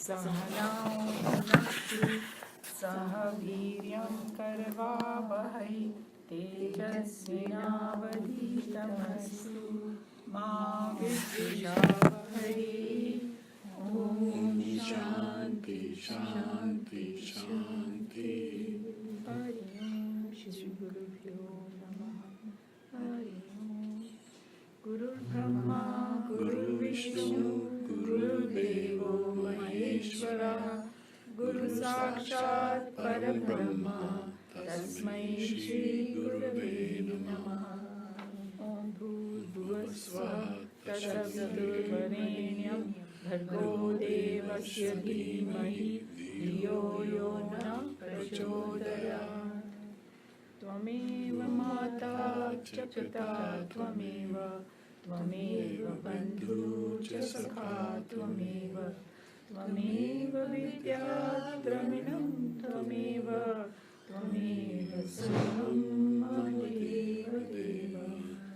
सहनौ भुनक्तु सह वीर्यं करवावहै तेजस्विनावधीतमस्तु मा विद्विषावहै ॐ शान्ति शान्ति शान्ति हरि ओं श्री गुरुभ्यो नमः हरि ओं गुरुर्ब्रह्मा गुरुर्विष्णु गुरुर्देवो महेश्वरः गुरुसाक्षात् परब्रह्म तस्मै श्री गुरवे नमः ॐ भूर्भुवस्वः तत्सवितुर्वरेण्यं भर्गो देवस्य धीमहि धियो यो न प्रचोदयात् त्वमेव माता च पिता त्वमेव बन्धुश्च सखा त्वमेव विद्या द्रविणं त्वमेव सर्वं मम देव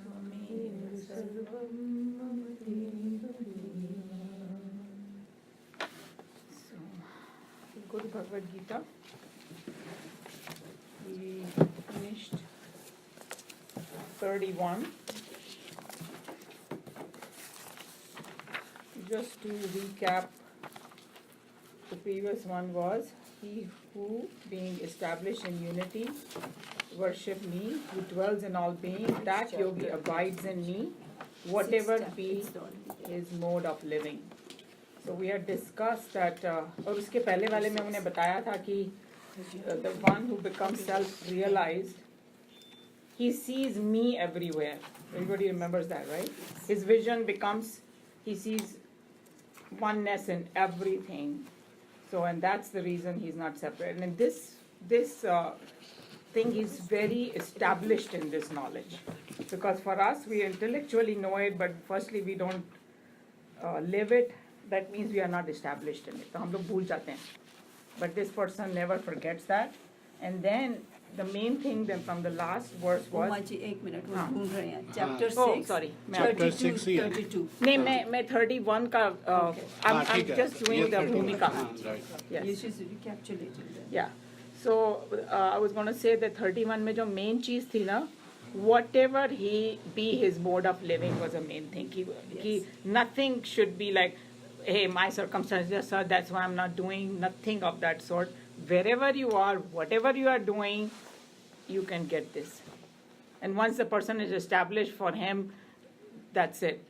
त्वमेव सर्वं मम देव So, good Bhagavad Gita. We finished 31. Just to recap, the previous one was, he who, being established in unity, worship me, who dwells in all beings, that yogi abides in me, whatever be his mode of living. So we had discussed that, और उसके पहले वाले में हमने बताया था कि the one who becomes self-realized, he sees me everywhere. Everybody remembers that, right? His vision becomes, he sees oneness in everything. So, and that's the reason he's not separate. And this thing is very established in this knowledge. Because for us, we intellectually know it, but firstly we don't live it. That means we are not established in it. So, हम लोग भूल जाते हैं. But this person never forgets that. And then the main thing then from the last verse was. Umaji एक minute वो ढूंढ रहे हैं. Chapter 6. Oh, sorry. Chapter 6 ही है. 32. नहीं मैं 31 का I'm just doing the भूमिका. Right. Yes. This is recapitulated. Yeah. So I was going to say that 31 में जो main चीज थी ना, whatever he be his mode of living was a main thing. He nothing should be like, hey, my circumstances, sir, that's why I'm not doing nothing of that sort. Wherever you are, whatever you are doing, you can get this. And once the person is established for him, that's it.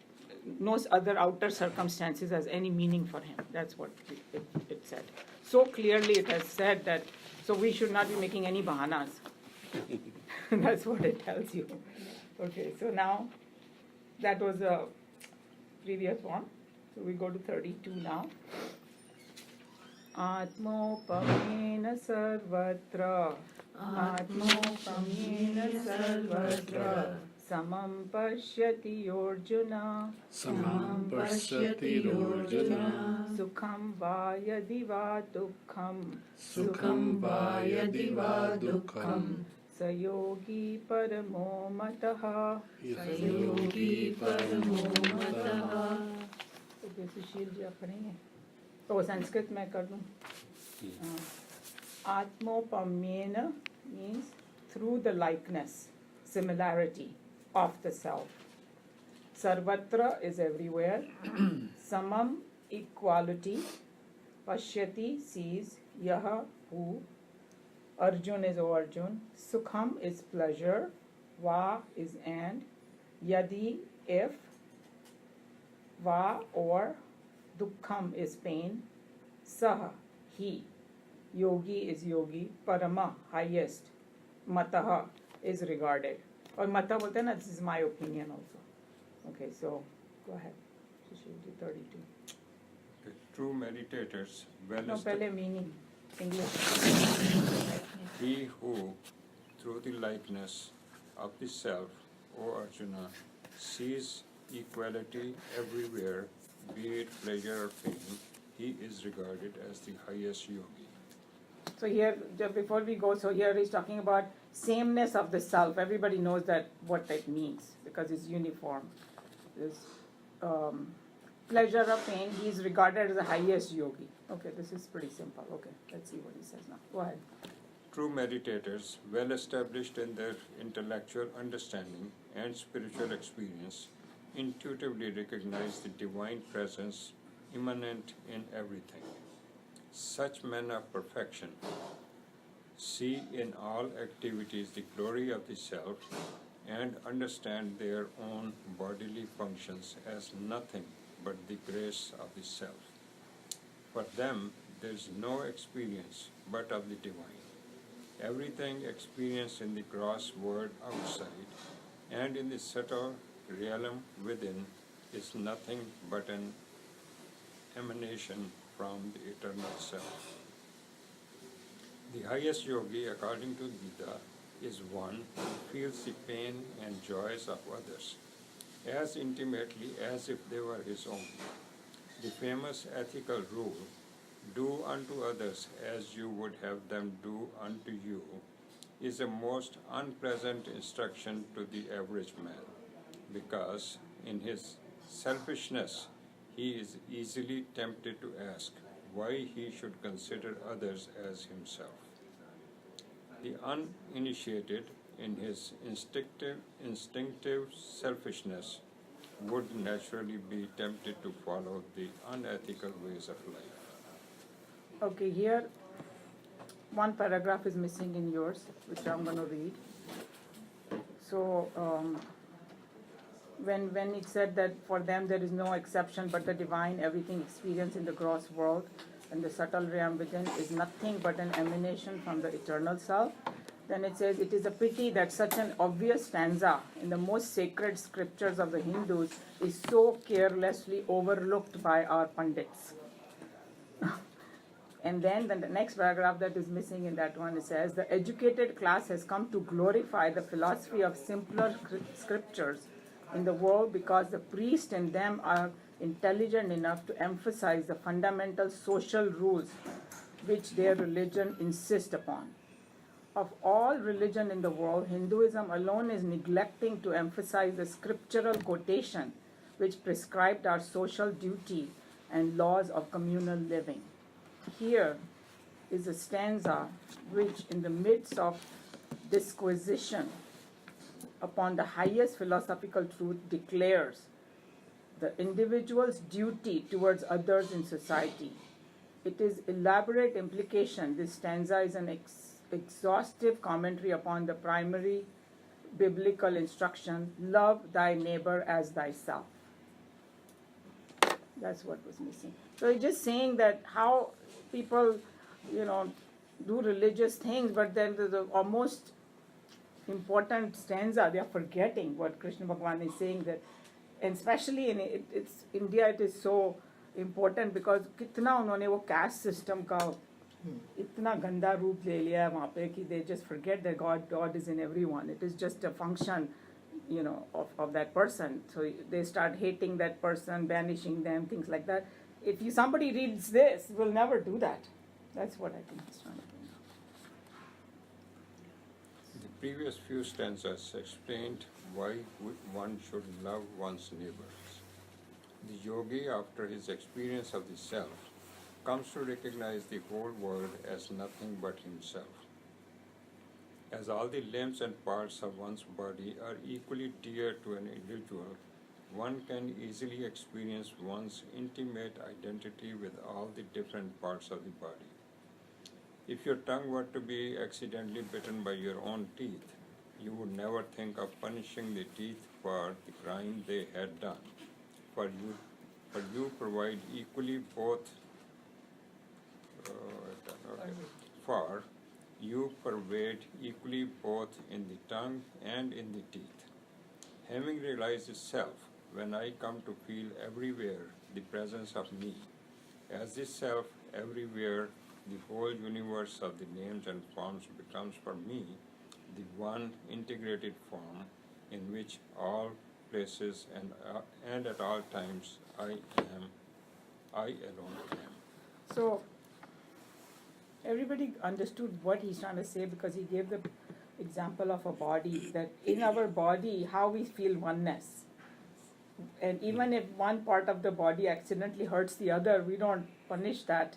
No other outer circumstances has any meaning for him. That's what it said. So clearly it has said that, so we should not be making any bahanas. That's what it tells you. Okay, so now that was the previous one. So we go to 32 now. आत्मोपमेन सर्वत्र समं पश्यति योऽर्जुन सुखं वा यदि वा दुःखं स योगी परमो मतः तो सुशील जी आप पढ़ेंगे तो संस्कृत में कर दूं. आत्मोपम्येन means through the likeness, similarity of the self. Sarvatra is everywhere. Samam, equality. Pashyati, sees. Yaha, who. Arjun is O Arjun. Sukham is pleasure. Va is and. Yadi, if. Va, or. Dukkham is pain. Saha, he. Yogi is yogi. Parama, highest. Mataha is regarded. Or mata bolte hain na, this is my opinion also. Okay, so go ahead. Sushil 32. The true meditators well No, pehle meaning. English. he who, through the likeness of the self, O Arjuna, sees equality everywhere, be it pleasure or pain, he is regarded as the highest yogi. So here, before we go, so here he's talking about sameness of the self. Everybody knows that what that means because it's uniform. This pleasure or pain, he is regarded as the highest yogi. Okay, this is pretty simple. Okay, let's see what he says now. Go ahead. True meditators, well established in their intellectual understanding and spiritual experience, intuitively recognize the divine presence immanent in everything. Such men of perfection see in all activities the glory of the self and understand their own bodily functions as nothing but the grace of the self. For them, there is no experience but of the divine. Everything experienced in the gross world outside and in the subtle realm within is nothing but an emanation from the eternal self. The highest yogi, according to Gita, is one who feels the pain and joys of others as intimately as if they were his own. The famous ethical rule, do unto others as you would have them do unto you, is a most unpleasant instruction to the average man, because in his selfishness he is easily tempted to ask why he should consider others as himself. The uninitiated, in his instinctive selfishness, would naturally be tempted to follow the unethical ways of life. Okay, here one paragraph is missing in yours, which I'm going to read. So, when it said that for them there is no exception but the divine, everything experienced in the gross world and the subtle realm within is nothing but an emanation from the eternal self, then it says it is a pity that such an obvious stanza in the most sacred scriptures of the Hindus is so carelessly overlooked by our pandits. And then the next paragraph that is missing in that one, it says, the educated class has come to glorify the philosophy of simpler scriptures in the world because the priests in them are intelligent enough to emphasize the fundamental social rules which their religion insists upon. Of all religion in the world, Hinduism alone is neglecting to emphasize the scriptural quotation which prescribed our social duty and laws of communal living. Here is a stanza which, in the midst of disquisition upon the highest philosophical truth, declares the individual's duty towards others in society. It is elaborate implication. This stanza is an exhaustive commentary upon the primary biblical instruction, love thy neighbor as thyself. That's what was missing. So it's just saying that how people, do religious things, but then the almost important stanza, they are forgetting what Krishna Bhagavan is saying, that, and especially in it's India, it is so important because कितना उन्होंने वो caste system का इतना गंदा रूप ले लिया है वहाँ पे कि they just forget that God is in everyone. It is just a function, of that person. So they start hating that person, banishing them, things like that. If somebody reads this, will never do that. That's what I think he's trying to bring up. The previous few stanzas explained why one should love one's neighbors. The yogi, after his experience of the self, comes to recognize the whole world as nothing but himself. As all the limbs and parts of one's body are equally dear to an individual, one can easily experience one's intimate identity with all the different parts of the body. If your tongue were to be accidentally bitten by your own teeth, you would never think of punishing the teeth for the crime they had done. For you provide equally both. For you pervade equally both in the tongue and in the teeth. Having realized the self, when I come to feel everywhere the presence of me, as this self everywhere, the whole universe of the names and forms becomes for me the one integrated form in which all places and at all times I alone am. So everybody understood what he's trying to say because he gave the example of a body, that in our body, how we feel oneness. And even if one part of the body accidentally hurts the other, we don't punish that,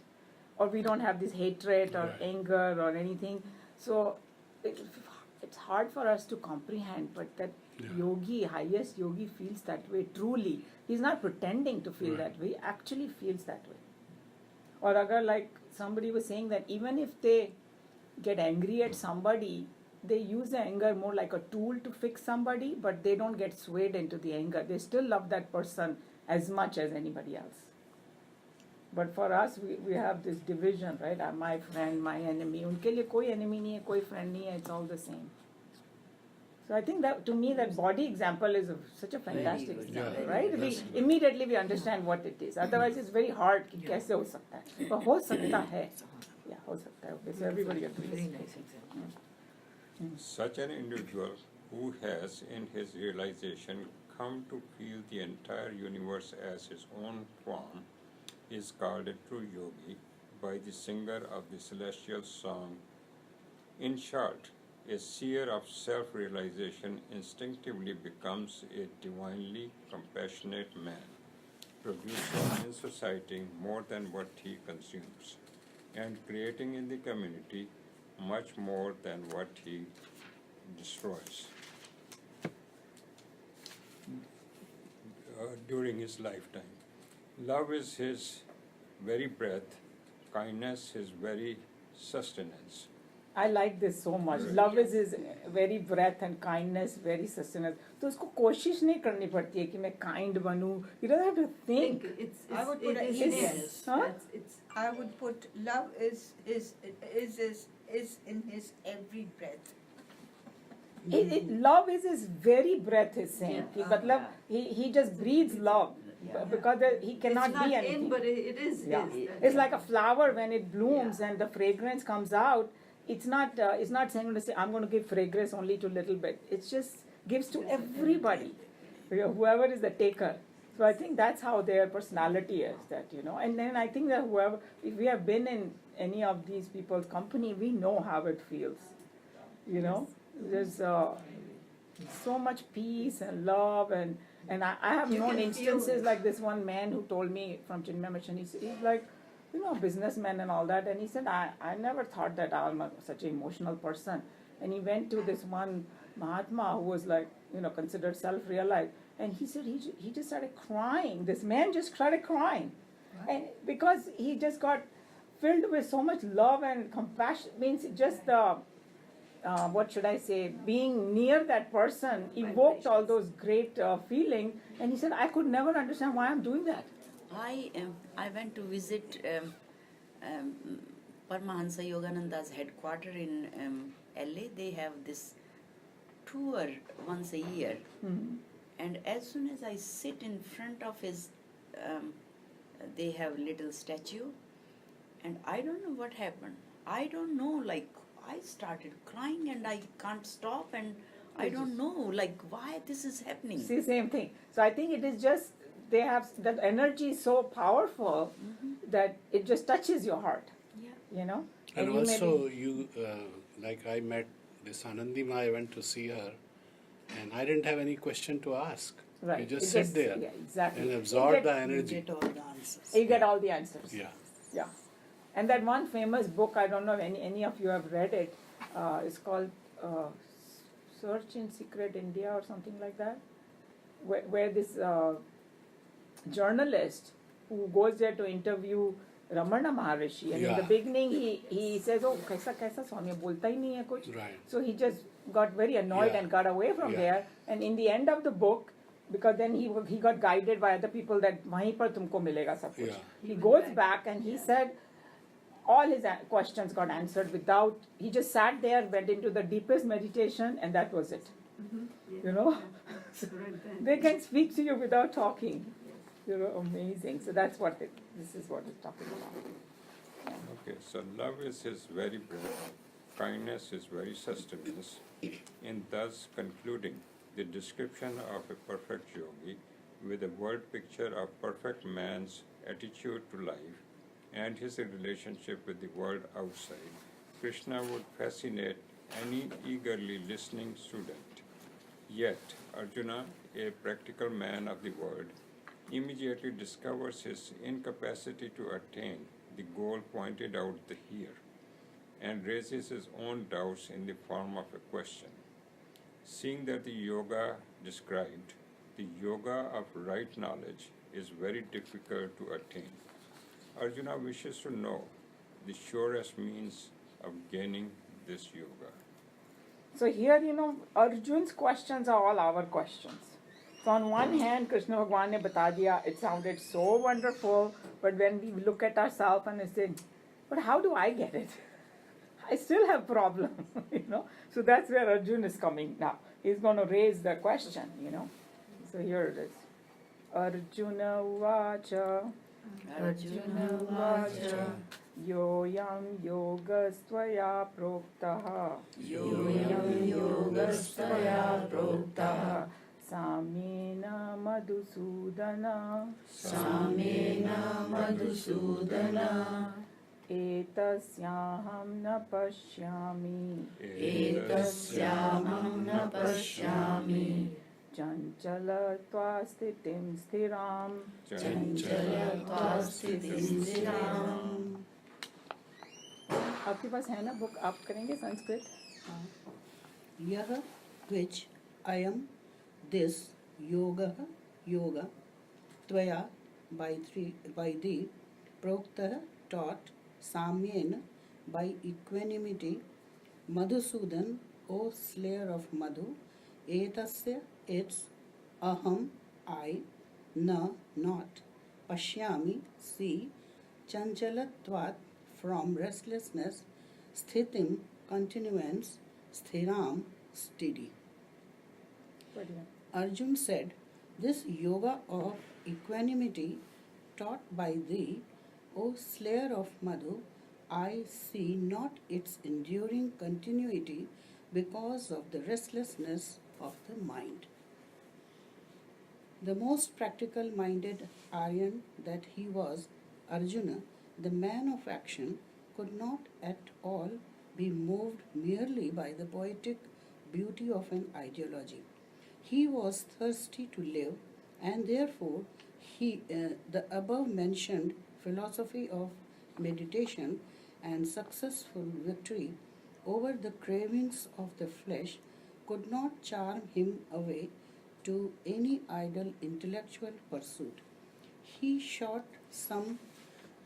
or we don't have this hatred or Right. anger or anything. So it's hard for us to comprehend, but that Yeah. yogi, highest yogi, feels that way truly. He's not pretending to feel Right. that way, he actually feels that way. Or agar, like somebody was saying, that even if they get angry at somebody, they use the anger more like a tool to fix somebody, but they don't get swayed into the anger. They still love that person as much as anybody else. But for us, we have this division, right? My friend, my enemy. उनके लिए कोई enemy नहीं है, कोई friend नहीं है. It's all the same. So I think that, to me, that body example is such a fantastic good. example, Yeah, right? that's We immediately we understand what it is. Otherwise, it's very hard. कि कैसे हो सकता है? पर हो सकता है. Yeah, हो सकता है. Okay, so everybody agrees. Very nice example. Such an individual who has, in his realization, come to feel the entire universe as his own form is called a true yogi by the singer of the celestial song. In short, a seer of self-realization instinctively becomes a divinely compassionate man, producing in society more than what he consumes, and creating in the community much more than what he destroys. During his lifetime, love is his very breath, kindness his very sustenance. I like this so much. Love is his very breath and kindness, very sustenance. तो उसको कोशिश नहीं करनी पड़ती है कि मैं kind बनूं. You don't have to think. It's, I would put it an is E there. there. Huh? It's I would put love is in his every breath. Love is his very breath, is saying. Yeah. कि मतलब he just breathes love Yeah. because he cannot it's not be anything. in, but it is. Yeah, is. it's like a flower when it blooms Yeah. and the fragrance comes out. It's not saying to say I'm going to give fragrance only to little bit. It's just gives to everybody, whoever is the taker. So I think that's how their personality is. That and then I think that if we have been in any of these people's company, we know how it feels. There's so much peace and love and I have You known can feel instances it. like this one man who told me from Chinmay Mission, he's like, a businessman and all that, and he said, I never thought that I'm such an emotional person. And he went to this one Mahatma who was like, considered self-realized, and he said he just started crying. This man just started crying. And because he just got filled with so much love and compassion, means just the what should I say, being near that person evoked all those great feelings. And he said, I could never understand why I'm doing that. I went to visit Paramahansa Yogananda's headquarter in LA. They have this tour once a year. Mhm. And as soon as I sit in front of his, they have little statue, and I don't know what happened. I don't know, like I started crying and I can't stop, and I don't know, like why this is happening. See, same thing. So I think it is just, they have, that energy is so powerful that it just touches your heart, Yeah. And you may also, like I met this Anandima, I went to see her, and I didn't have any question to ask. Right. You just It sit there Yeah, exactly. and You absorb get- the You energy. get all the answers. You get all the answers. Yeah. Yeah. And that one famous book, I don't know if any of you have read it, it's called Search in Secret India or something like that, where this journalist who goes there to interview Ramana Maharishi, and in the Yeah. beginning he says, oh, kaisa Swami, bolta hi nahi hai kuch. Right. So he just got very annoyed Yeah. and got away from Yeah. there. And in the end of the book, because then he got guided by other people that wahin par tumko milega sab kuch. Yeah. He goes back and he said all his questions got answered without, he just sat there, went into the deepest meditation, and that was it. They can speak to you without talking. Amazing. So that's what this is what it's talking about. Okay, so love is his very breath, kindness his very sustenance, in thus concluding the description of a perfect yogi with a word picture of perfect man's attitude to life and his relationship with the world outside, Krishna would fascinate any eagerly listening student. Yet, Arjuna, a practical man of the world, immediately discovers his incapacity to attain the goal pointed out here and raises his own doubts in the form of a question. Seeing that the yoga described, the yoga of right knowledge, is very difficult to attain, Arjuna wishes to know the surest means of gaining this yoga. So here, Arjun's questions are all our questions. So on one hand, Krishna Bhagwan ne bata diya, it sounded so wonderful, but when we look at ourselves and we say, but how do I get it? I still have problem, So that's where Arjun is coming now. He's going to raise the question, So here it is. Arjuna Vacha. Arjuna Vacha. Yoyam yogastvaya proktaha. Yoyam yogastvaya proktaha. Samena madhusudana. Samena madhusudana. Etasyaham na pashyami. Etasyamam na pashyami. Chanchalatva sthitim sthiram. Chanchalatva sthitim sthiram. आपके पास है ना book, आप करेंगे संस्कृत? यह which I am, this yoga tvaya by thee proktah taught samyena by equanimity Madhusudan, O slayer of Madhu, etasya its aham I na not pashyami see chanchalatvat from restlessness sthitim continuance sthiram steady. Arjun said, this yoga of equanimity taught by thee, O slayer of Madhu, I see not its enduring continuity because of the restlessness of the mind. The most practical minded Aryan that he was, Arjuna, the man of action, could not at all be moved merely by the poetic beauty of an ideology. He was thirsty to live, and therefore the above mentioned philosophy of meditation and successful victory over the cravings of the flesh could not charm him away to any idle intellectual pursuit. He shot some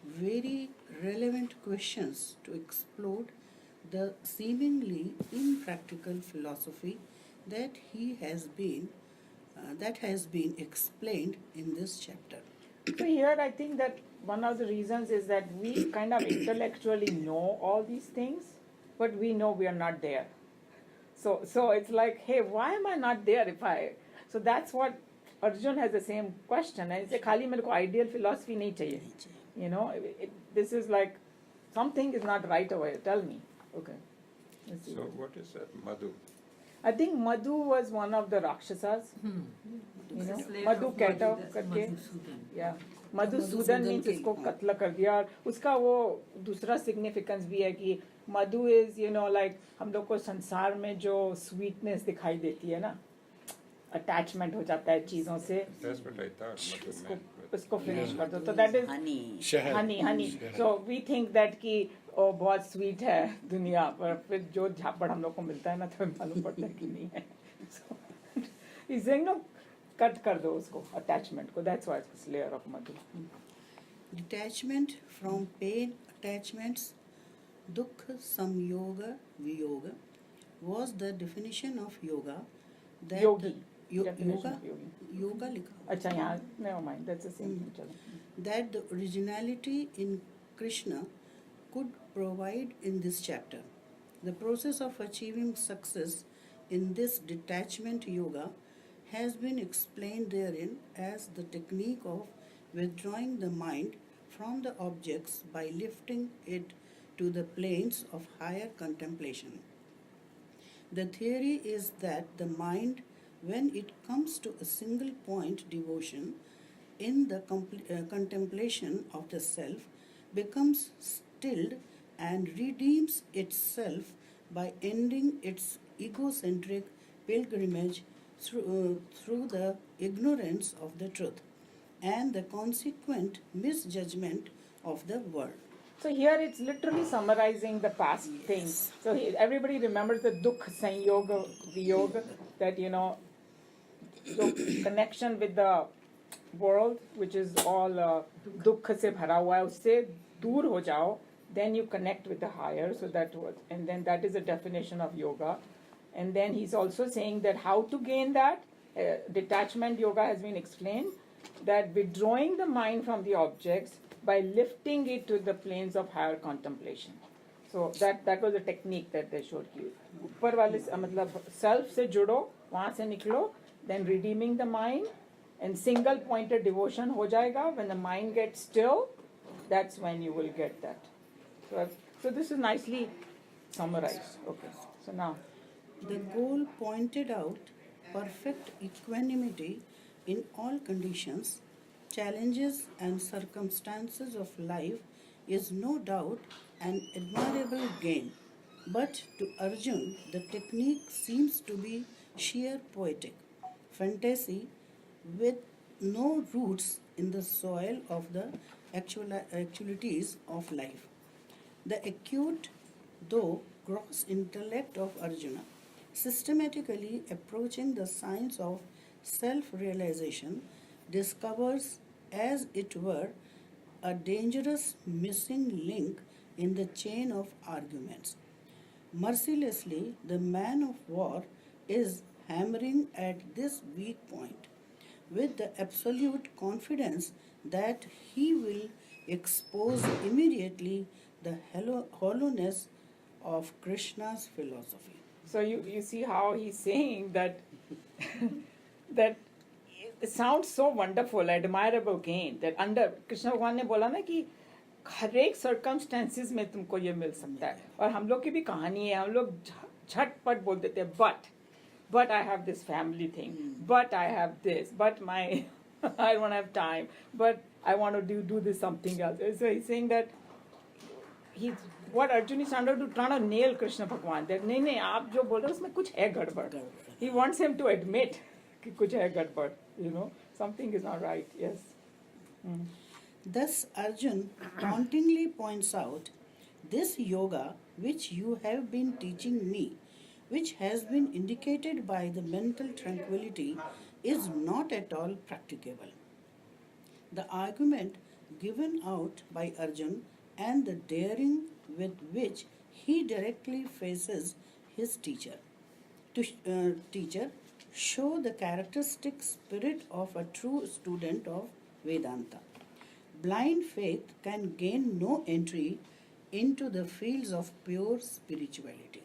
very relevant questions to explode the seemingly impractical philosophy that has been explained in this chapter. So here I think that one of the reasons is that we kind of intellectually know all these things, but we know we are not there. So it's like, hey, why am I not there if I... So that's what Arjun has the same question. And he said, khali mere ko ideal philosophy nahi chahiye. This is like, something is not right over here. Tell me. Okay. Let's see. So, what is that, Madhu? I think Madhu was one of the Rakshasas. Madhu Keta करके, yeah. Madhusudan means इसको कत्ल कर दिया और उसका वो दूसरा significance भी है कि Madhu is like हम लोग को संसार में जो sweetness दिखाई देती है ना, attachment हो जाता है चीजों से. That's what I thought Madhu meant. उसको finish कर दो. So that is honey. So we think that कि बहुत स्वीट है दुनिया पर फिर जो झापड़ हम लोग को मिलता है ना तो मालूम पड़ता है कि नहीं है. So he's saying no, cut कर दो उसको attachment को. That's why it's layer of Madhu. Detachment from pain attachments, dukha samyoga viyoga, was the definition of yoga. That Yogi. Yoga Definition of yogi. yoga likha. अच्छा यहाँ never mind, that's the same thing. चलो. That the originality in Krishna could provide in this chapter. The process of achieving success in this detachment yoga has been explained therein as the technique of withdrawing the mind from the objects by lifting it to the planes of higher contemplation. The theory is that the mind, when it comes to a single point devotion in the contemplation of the self, becomes stilled and redeems itself by ending its egocentric pilgrimage through the ignorance of the truth and the consequent misjudgment of the world. So here it's literally summarizing the past things. So everybody remembers the dukh sanyoga viyoga, that the connection with the world, which is all dukh se bhara hua hai, usse dur ho jao, then you connect with the higher. So and then that is a definition of yoga. And then he's also saying that how to gain that. Detachment yoga has been explained, that withdrawing the mind from the objects by lifting it to the planes of higher contemplation. So that was a technique that they showed you. ऊपर वाले मतलब self से जुड़ो, वहाँ से निकलो, then redeeming the mind, and single pointed devotion हो जाएगा. When the mind gets still, that's when you will get that. So this is nicely summarized. Okay. So now. The goal pointed out perfect equanimity in all conditions, challenges, and circumstances of life is no doubt an admirable gain. But to Arjun, the technique seems to be sheer poetic fantasy with no roots in the soil of the actualities of life. The acute, though gross intellect of Arjuna, systematically approaching the science of self-realization, discovers, as it were, a dangerous missing link in the chain of arguments. Mercilessly, the man of war is hammering at this weak point with the absolute confidence that he will expose immediately the hollowness of Krishna's philosophy. So you see how he's saying that that it sounds so wonderful, admirable gain, that under Krishna भगवान ने बोला ना कि हर एक circumstances में तुमको ये मिल सकता है. और हम लोग की भी कहानी है, हम लोग झटपट बोल देते हैं but I have this family thing, but I have this, but my I don't have time, but I want to do this something else. So he's saying that what Arjun is trying to nail Krishna Bhagwan, that नहीं आप जो बोल रहे हो उसमें कुछ है गड़बड़. He wants him to admit कि कुछ है गड़बड़, something is not right. Yes. Thus Arjun tauntingly points out, this yoga which you have been teaching me, which has been indicated by the mental tranquility, is not at all practicable. The argument given out by Arjun and the daring with which he directly faces his teacher show the characteristic spirit of a true student of Vedanta. Blind faith can gain no entry into the fields of pure spirituality.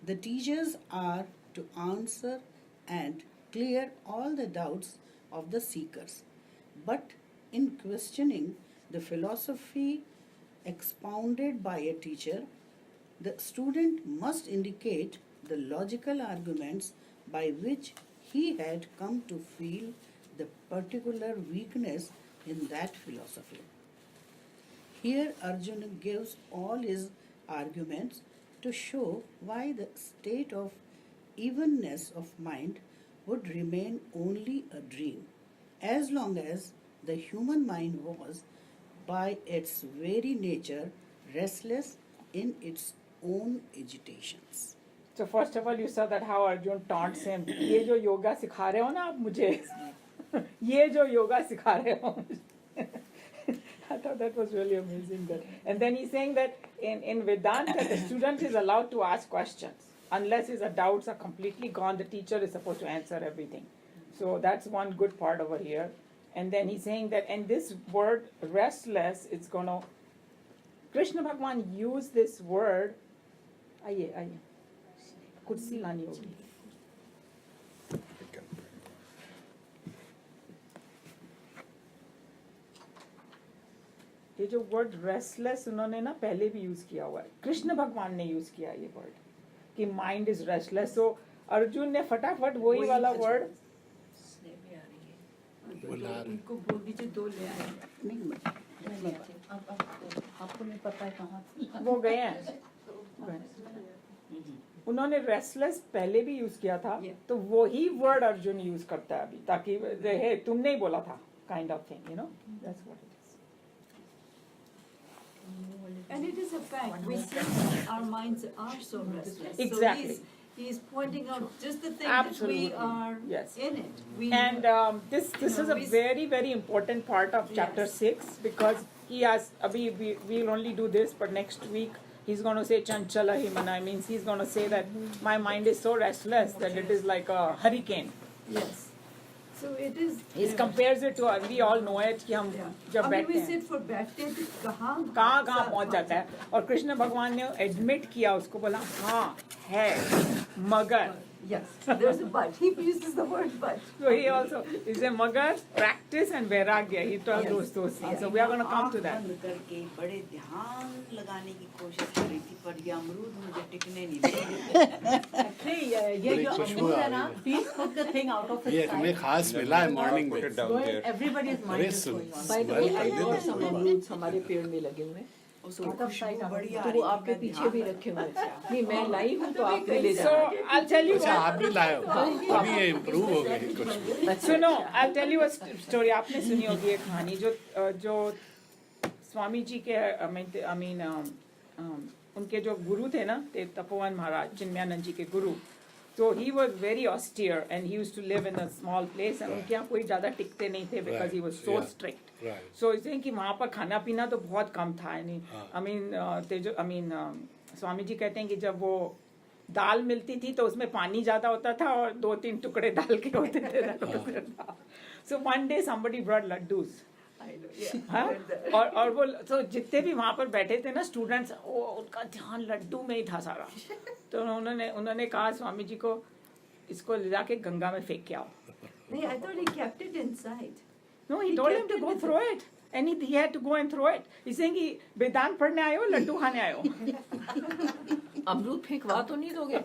The teachers are to answer and clear all the doubts of the seekers. But in questioning the philosophy expounded by a teacher, the student must indicate the logical arguments by which he had come to feel the particular weakness in that philosophy. Here Arjuna gives all his arguments to show why the state of evenness of mind would remain only a dream, as long as the human mind was, by its very nature, restless in its own agitations. So first of all, you saw that how Arjun taunts him. ये जो योगा सिखा रहे हो ना आप मुझे, ये जो योगा सिखा रहे हो मुझे. I thought that was really amazing. And then he's saying that in Vedanta, the student is allowed to ask questions. Unless his doubts are completely gone, the teacher is supposed to answer everything. So that's one good part over here. And then he's saying that, and this word restless, it's going to, Krishna Bhagwan used this word, आइए, कुर्सी लानी होगी. ये जो word restless उन्होंने ना पहले भी यूज किया हुआ है. कृष्ण भगवान ने यूज किया ये वर्ड कि माइंड इज रेस्टलेस. सो अर्जुन ने फटाफट वही वाला वर्ड उनको बोल दीजिए 2 ले आए. आपको नहीं पता है कहाँ वो गए हैं. उन्होंने रेस्टलेस पहले भी यूज किया था, Yeah. तो वही वर्ड अर्जुन यूज करता है अभी, ताकि रहे तुमने ही बोला था kind of thing, you know, that's what it is. And it is a fact, we see our minds are so restless. Exactly. So he's pointing out just the thing that we Absolutely. are Yes. in it. We And this is a very very important part of chapter Yes. 6, because he has we'll only do this, but next week he's going to say chanchala himana, means he's going to say that my mind is so restless that it is like a hurricane. Yes. So it is. He compares it to, we all know it, कि हम Yeah. जब अभी बैठते we हैं sit for बैठते हैं तो कहाँ कहाँ पहुंच जाता है, और कृष्ण भगवान ने एडमिट किया उसको, बोला हाँ है मगर. Yes, there's a but. He uses the word but. So he also is a magar, practice and vairagya. He told those things. So we are going to come to that. बंद करके बड़े ध्यान लगाने की कोशिश कर रही थी, पर ये अमरूद मुझे टिकने नहीं दे. Actually, ये बड़ी जो खुशबू अमरूद आ है ना, रही है. please put the thing out of ये its हमें sight. खास मिला है मॉर्निंग Put में. it down Going, there. everybody's mind अरे is going on. By the way, I smell got करने some दो. अमरूद हमारे पेड़ में लगे हुए हैं. उसकी Out of sight, Khushboo out of बढ़िया mind. आ तो वो रही थी, आपके मैं पीछे ध्यान भी रख- रखे हुए हैं. नहीं, मैं लाई हूँ तो आप भी ले So जाओ. I'll tell you अच्छा what. आप भी लाए हो, अभी ये इम्प्रूव हो गई कुछ. सुनो, I'll tell you a story. आपने सुनी होगी एक कहानी जो स्वामी जी के I mean उनके जो गुरु थे ना, तपोवन महाराज चिन्मयानंद जी के गुरु. So he was very austere and he used to live in a small place, and उनके यहाँ कोई ज़्यादा टिकते नहीं थे because he was so Yeah. strict. Right. So इसलिए कि वहाँ पर खाना पीना तो बहुत कम था, यानी हाँ. I mean स्वामी जी कहते हैं कि जब वो दाल मिलती थी तो उसमें पानी ज़्यादा होता था और 2-3 टुकड़े दाल के होते थे. So one day somebody brought laddus. I know, yeah. हाँ? और वो तो जितने भी वहाँ पर बैठे थे ना स्टूडेंट्स, वो उनका ध्यान लड्डू में ही था सारा. तो उन्होंने कहा स्वामी जी को, इसको ले जाके गंगा में फेंक के आओ. नहीं, I thought he kept it inside. No, he He told him kept to it go with throw it. And he had to go and throw it. He's saying कि वेदांत पढ़ने आए हो, लड्डू खाने आए हो. अमरूद फेंकवा तो नहीं दोगे?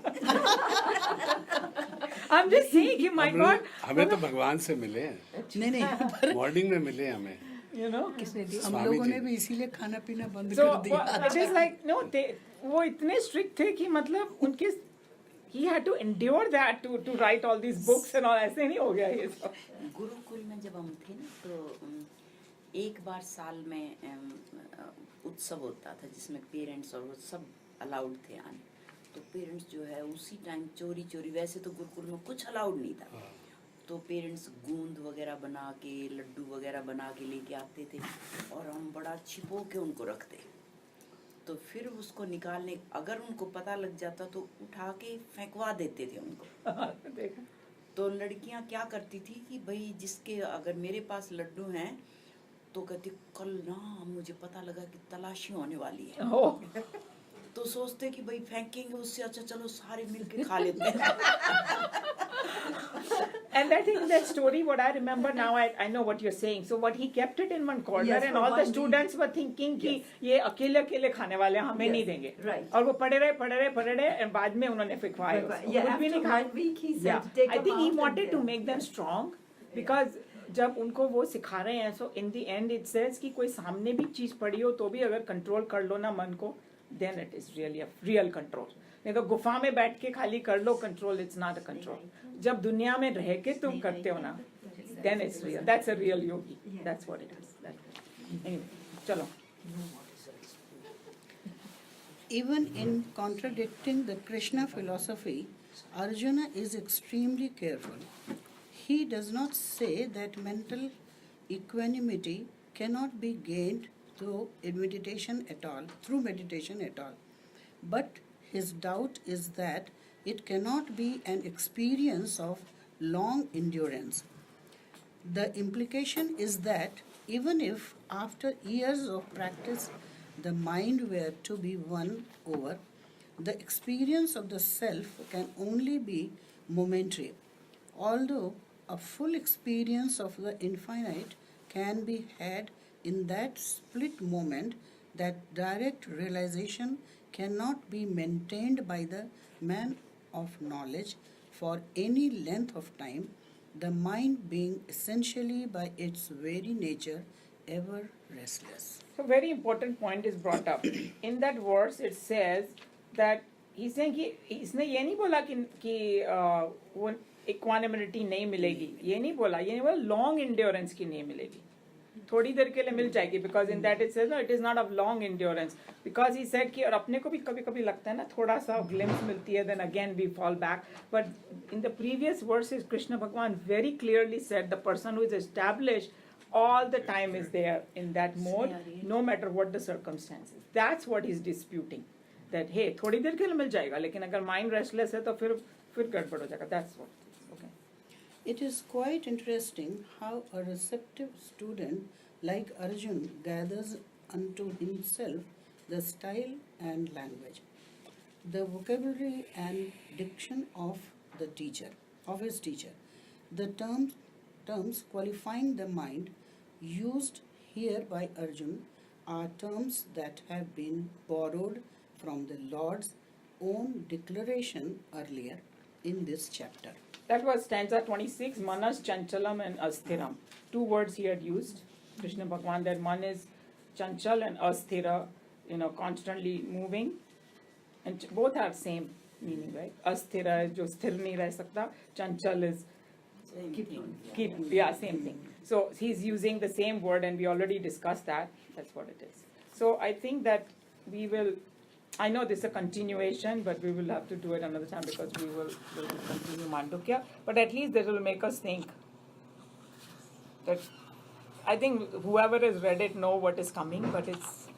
I'm just saying कि my God, हमें तो भगवान से मिले हैं, नहीं नहीं, मॉर्निंग में मिले हमें. you know. किसने दी? हम स्वामी लोगों जी. ने भी इसीलिए खाना पीना बंद So कर दिया. it is like no, वो इतने strict थे कि मतलब उनके he had to endure that to write all these books and all. ऐसे नहीं हो गया ये सब. गुरुकुल में जब हम थे ना, तो एक बार साल में उत्सव होता था जिसमें पेरेंट्स और वो सब अलाउड थे आने. तो पेरेंट्स जो है उसी टाइम चोरी चोरी, वैसे तो गुरुकुल में कुछ अलाउड नहीं था, तो पेरेंट्स गूंद वगैरह बना के, लड्डू वगैरह बना के लेके आते थे और हम बड़ा छिपो के उनको रखते. तो फिर उसको निकालने, अगर उनको पता लग जाता तो उठा के फेंकवा देते थे उनको. देखा. तो लड़कियां क्या करती थी कि भाई जिसके अगर मेरे पास लड्डू हैं तो कहती कल ना मुझे पता लगा कि तलाशी होने वाली है, Oh. तो सोचते कि भाई फेंकेंगे उससे अच्छा चलो सारे मिलके खा लेते हैं. And I think that story, what I remember now, I know what you're saying. So what he kept it in one corner, Yes, and for all the one students were thinking कि ये अकेले अकेले खाने वाले हैं, हमें Yes, नहीं देंगे. right. और वो पढ़े रहे, and बाद में उन्होंने फेंकवाए. Yeah, कुछ भी after नहीं खाया. 1 week he said, Yeah, take I them think he out wanted and to then- make them strong, because जब उनको वो सिखा रहे हैं, so in the end it says कि कोई सामने भी चीज पड़ी हो तो भी अगर कंट्रोल कर लो ना मन को, then it is really a real control. नहीं तो गुफा में बैठ के खाली कर लो control, it's not a control. जब दुनिया में रह के तुम करते हो ना, then it's real. That's a real yogi. That's what it is. Anyway, चलो. Even in contradicting the Krishna philosophy, Arjuna is extremely careful. He does not say that mental equanimity cannot be gained through meditation at all, but his doubt is that it cannot be an experience of long endurance. The implication is that even if after years of practice the mind were to be won over, the experience of the self can only be momentary, although a full experience of the infinite can be had in that split moment. That direct realization cannot be maintained by the man of knowledge for any length of time, the mind being essentially by its very nature ever restless. So very important point is brought up. In that verse it says that he's saying कि इसने ये नहीं बोला कि वो equanimity नहीं मिलेगी, ये नहीं बोला लॉन्ग इंड्योरेंस की नहीं मिलेगी, थोड़ी देर के लिए मिल जाएगी, because in that it says no it is not of long endurance, because he said कि और अपने को भी कभी कभी लगता है ना थोड़ा सा ग्लिम्स मिलती है, then again we fall back, but in the previous verses Krishna Bhagwan very clearly said the person who is established all the time is there in that mode, no matter what the circumstances. That's what he's disputing, that hey थोड़ी देर के लिए मिल जाएगा, लेकिन अगर mind restless है तो फिर गड़बड़ हो जाएगा. That's what. Okay. It is quite interesting how a receptive student like Arjun gathers unto himself the style and language, the vocabulary and diction of his teacher. The terms qualifying the mind used here by Arjun are terms that have been borrowed from the Lord's own declaration earlier in this chapter. That was stanza 26, manas chanchalam and asthiram. Two words he had used, Krishna Bhagwan, that one is chanchal and asthira, constantly moving, and both have same meaning, right? Asthira is jo sthir nahi reh sakta, chanchal is same thing. So he's using the same word, and we already discussed that. That's what it is. So I think that we will, I know this is a continuation, but we will have to do it another time because we will continue Mandukya. But at least this will make us think. That I think whoever has read it know what is coming, but it's